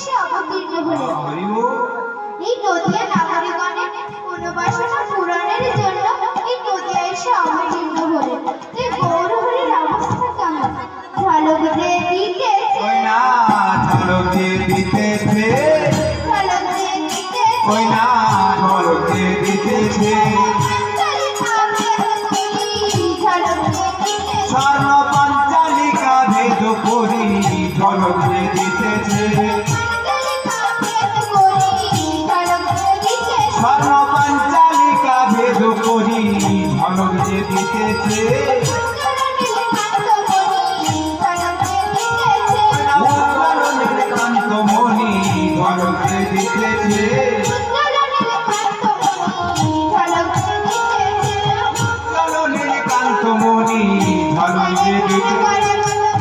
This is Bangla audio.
এসে অবতীর্ণ হলেন। এই নদিয়া নাগরিকগণের পুনর্বাসনা পূরণের জন্য এই নদিয়া এসে অবতীর্ণ হলেন। এই গৌরহরির অবস্থা কেমন? ঝলক দিয়ে দিতেছে, ওই না ঝলক দিয়ে দিতেছে, ঝলক দিয়ে দিতেছে, ওই না ঝলক দিয়ে দিতেছে।